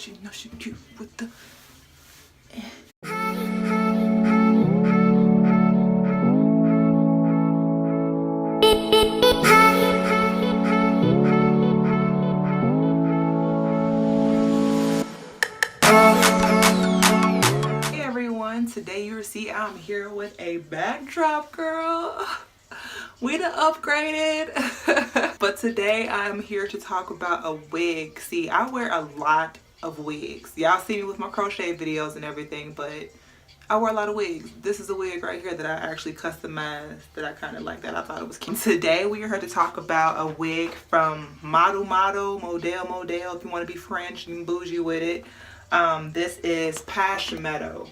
She know she cute with the. Hey everyone, today you see I'm here with a backdrop, girl. We done upgraded. But today I'm here to talk about a wig. See, I wear a lot of wigs. Y'all see me with my crochet videos and everything, but I wear a lot of wigs. This is a wig right here that I actually customized, that I kind of like, that I thought it was cute. Today we are here to talk about a wig from Model, if you want to be French and bougie with it. This is Meadow.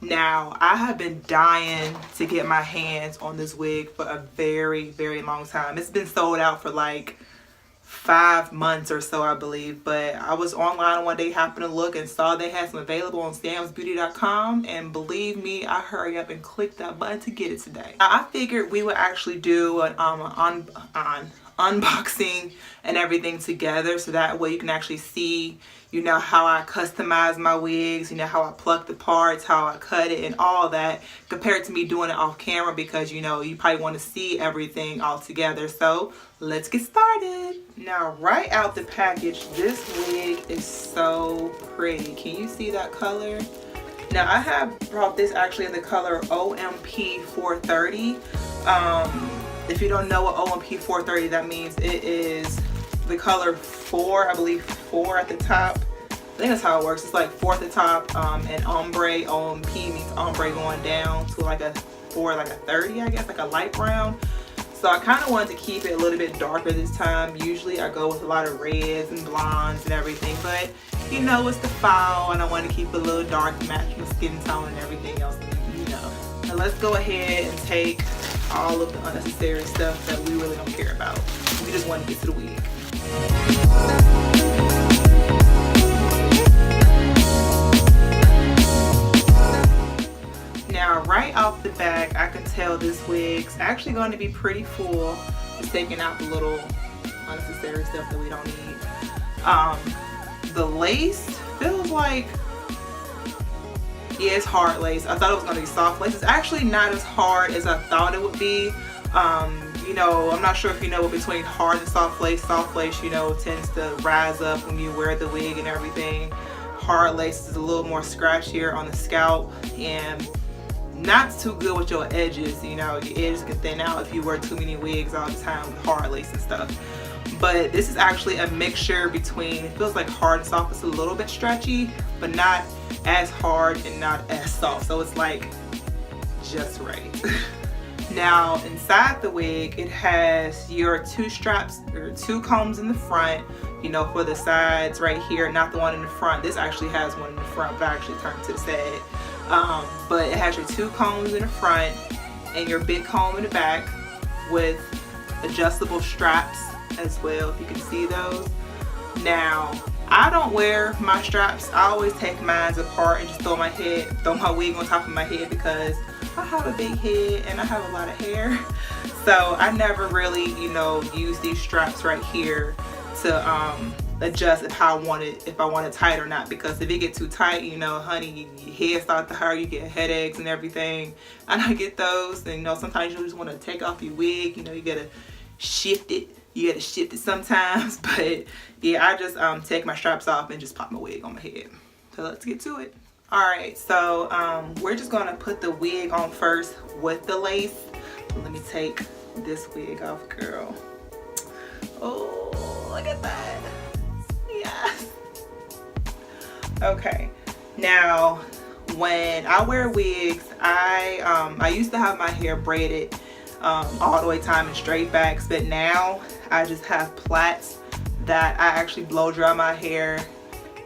Now, I have been dying to get my hands on this wig for a very, very long time. It's been sold out for like 5 months or so, I believe. But I was online one day, happened to look and saw they had some available on samsbeauty.com. And believe me, I hurry up and clicked that button to get it today. Now, I figured we would actually do an unboxing and everything together, so that way you can actually see, you know, how I customize my wigs, you know, how I pluck the parts, how I cut it and all that, compared to me doing it off camera, because you know you probably want to see everything all together. So let's get started. Now, right out the package, this wig is so pretty. Can you see that color? Now, I have brought this actually in the color OMP 430. If you don't know what OMP 430, that means it is the color 4, I believe 4 at the top. I think that's how it works. It's like 4 at the top, and ombre, OMP means ombre going down to like a 4, like a 30, I guess, like a light brown. So I kind of wanted to keep it a little bit darker this time. Usually I go with a lot of reds and blondes and everything, but you know, it's the fall and I want to keep it a little dark to match my skin tone and everything else, you know. Now let's go ahead and take all of the unnecessary stuff that we really don't care about. We just want to get to the wig. Now, right off the back, I can tell this wig's actually going to be pretty full. Just taking out the little unnecessary stuff that we don't need. The lace feels like, yeah, it's hard lace. I thought it was going to be soft lace. It's actually not as hard as I thought it would be. You know, I'm not sure if you know, between hard and soft lace. Soft lace, you know, tends to rise up when you wear the wig and everything. Hard lace is a little more scratchier on the scalp and not too good with your edges. You know, your edges can thin out if you wear too many wigs all the time with hard lace and stuff. But this is actually a mixture between, it feels like hard and soft. It's a little bit stretchy, but not as hard and not as soft. So it's like just right. Now, inside the wig, it has your 2 straps or 2 combs in the front, you know, for the sides right here, not the one in the front. This actually has one in the front, but I actually turned to the side. But it has your 2 combs in the front and your big comb in the back with adjustable straps as well, if you can see those. Now, I don't wear my straps. I always take mine apart and just throw my wig on top of my head, because I have a big head and I have a lot of hair. So I never really, you know, use these straps right here to adjust if I want it tight or not, because if it get too tight, you know, honey, your head starts to hurt, you get headaches and everything. And I get those, and you know, sometimes you just want to take off your wig, you know, you gotta shift it. You gotta shift it sometimes. But yeah, I just take my straps off and just pop my wig on my head. So let's get to it. Alright, so we're just gonna put the wig on first with the lace. Let me take this wig off, girl. Oh, look at that. Yes. Okay, now when I wear wigs, I used to have my hair braided all the way time and straight backs, but now I just have plaits that I actually blow dry my hair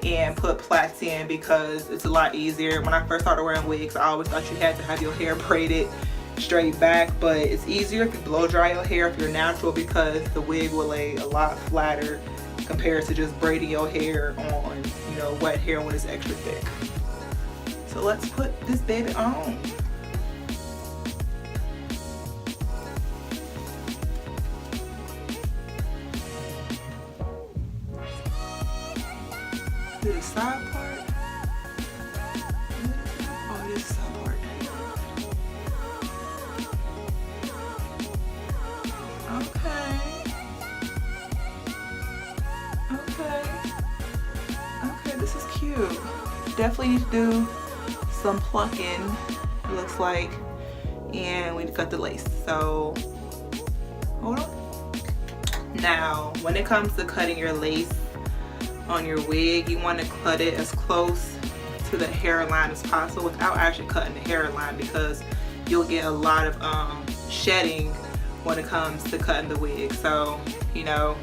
and put plaits in, because it's a lot easier. When I first started wearing wigs, I always thought you had to have your hair braided straight back, but it's easier if you blow dry your hair if you're natural, because the wig will lay a lot flatter compared to just braiding your hair on, you know, wet hair when it's extra thick. So let's put this baby on. Is it a side part? Oh, it is a side part. Okay. Okay, this is cute. Definitely need to do some plucking, it looks like. And we need to cut the lace. So, hold on. Now, when it comes to cutting your lace on your wig, you want to cut it as close to the hairline as possible without actually cutting the hairline, because you'll get a lot of shedding when it comes to cutting the wig. So, you know,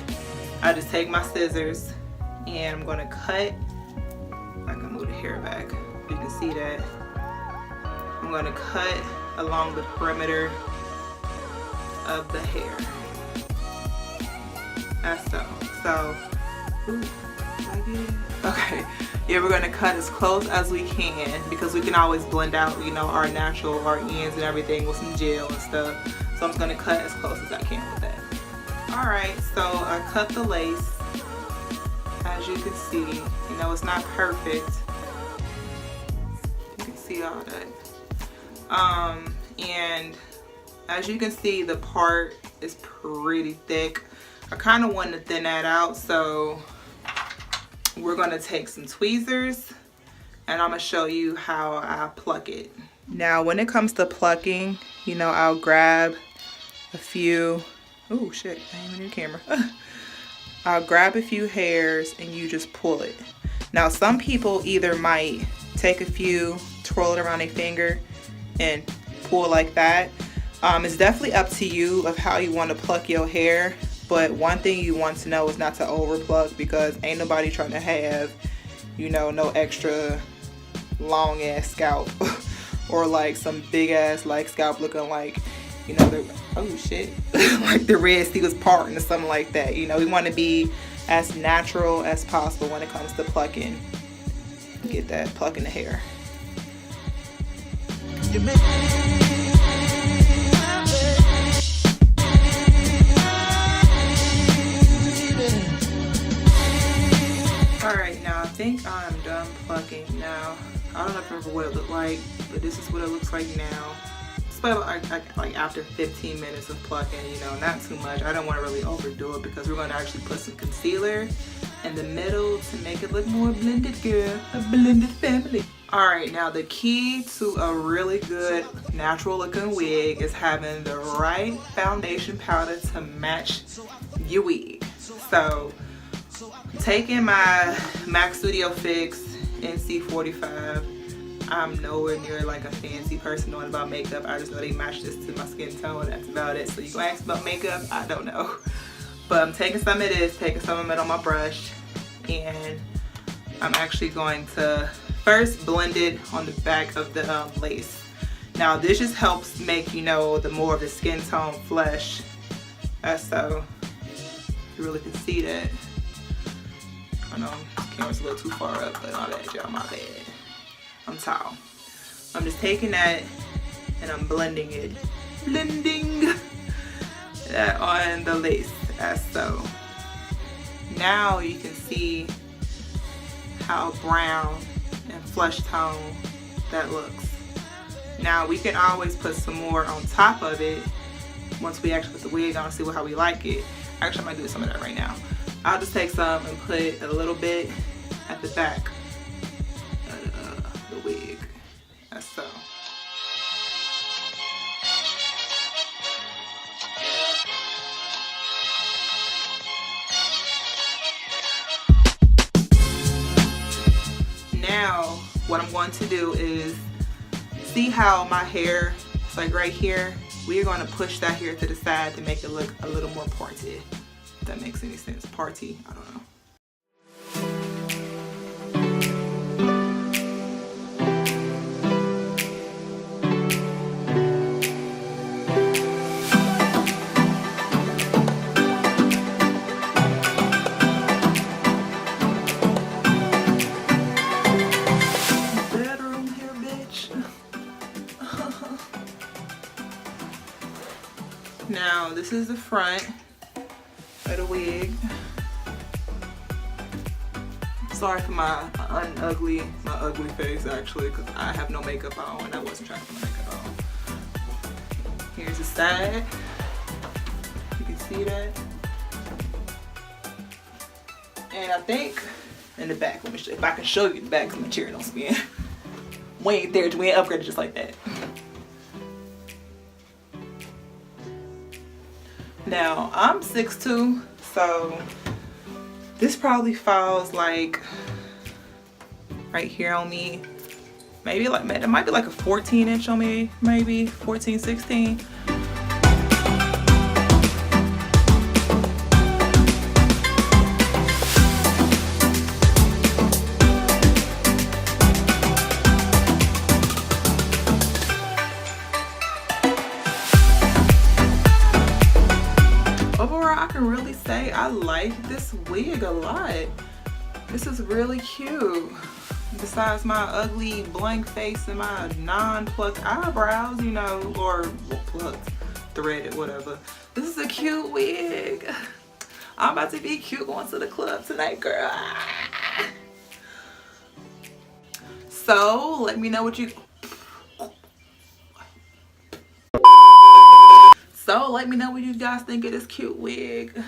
I just take my scissors and I'm gonna cut. I can move the hair back, you can see that. I'm gonna cut along the perimeter of the hair. That's so, ooh, did I get it? Okay, yeah, we're gonna cut as close as we can, because we can always blend out, you know, our natural, our ends and everything with some gel and stuff. So I'm just gonna cut as close as I can with that. All right, so I cut the lace. As you can see, you know, it's not perfect. You can see all that. And as you can see, the part is pretty thick. I kind of wanted to thin that out, so we're gonna take some tweezers and I'm gonna show you how I pluck it. Now, when it comes to plucking, you know, I'll grab a few, oh shit, I ain't even in the camera. I'll grab a few hairs and you just pull it. Now, some people either might take a few, twirl it around their finger and pull like that. It's definitely up to you of how you want to pluck your hair, but one thing you want to know is not to over pluck, because ain't nobody trying to have, you know, no extra long ass scalp or like some big ass like scalp looking like, you know, the, oh shit, like the Red Sea was parting or something like that. You know, we want to be as natural as possible when it comes to plucking. Get that plucking the hair. Alright, now I think I'm done plucking now. I don't know if I remember what it looked like, but this is what it looks like now. It's about like after 15 minutes of plucking, you know, not too much. I don't want to really overdo it, because we're going to actually put some concealer in the middle to make it look more blended, girl. A blended family. Alright, now the key to a really good natural looking wig is having the right foundation powder to match your wig. So, taking my MAC Studio Fix NC45. I'm nowhere near like a fancy person knowing about makeup. I just know they match this to my skin tone. That's about it. So you gonna ask about makeup? I don't know. But I'm taking some of this, taking some of it on my brush, and I'm actually going to first blend it on the back of the lace. Now this just helps make, you know, the more of the skin tone flesh. So you really can see that. I know the camera's a little too far up, but all that, y'all, my bad. I'm tall. I'm just taking that and I'm blending it. Blending that on the lace, as so. Now you can see how brown and flesh tone that looks. Now we can always put some more on top of it once we actually put the wig on and see how we like it. Actually, I might do some of that right now. I'll just take some and put a little bit at the back of the wig, as so. Now, what I'm going to do is, see how my hair is like right here? We're going to push that hair to the side to make it look a little more parted. If that makes any sense. Party, I don't know. Bedroom hair, bitch. Now, this is the front of the wig. sorry for my ugly face actually, because I have no makeup on and I wasn't trying to put makeup on. Here's the side. You can see that. And I think in the back, let me show, if I can show you the back, because my chair don't spin. We ain't there, we ain't upgraded just like that. Now I'm 6'2", so this probably falls like right here on me. Maybe like, it might be like a 14-inch on me, maybe 14, 16. Overall, I can really say I like this wig a lot. This is really cute. Besides my ugly blank face and my non-plucked eyebrows, you know, or plucked, threaded, whatever. This is a cute wig. I'm about to be cute going to the club tonight, girl. So let me know what you guys think of this cute wig.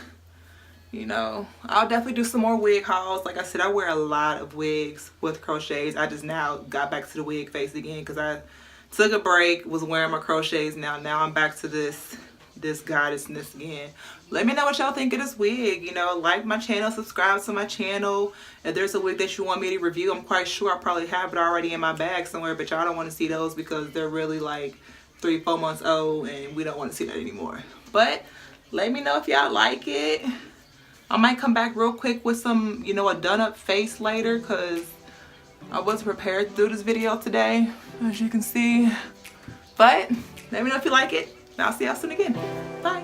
You know, I'll definitely do some more wig hauls. Like I said, I wear a lot of wigs with crochets. I just now got back to the wig face again because I took a break, was wearing my crochets. Now I'm back to this goddessness again. Let me know what y'all think of this wig. You know, like my channel, subscribe to my channel. If there's a wig that you want me to review, I'm quite sure I probably have it already in my bag somewhere, but y'all don't want to see those because they're really like 3-4 months old and we don't want to see that anymore. But let me know if y'all like it. I might come back real quick with some, you know, a done up face later because I wasn't prepared to do this video today, as you can see. But let me know if you like it, and I'll see y'all soon again. Bye.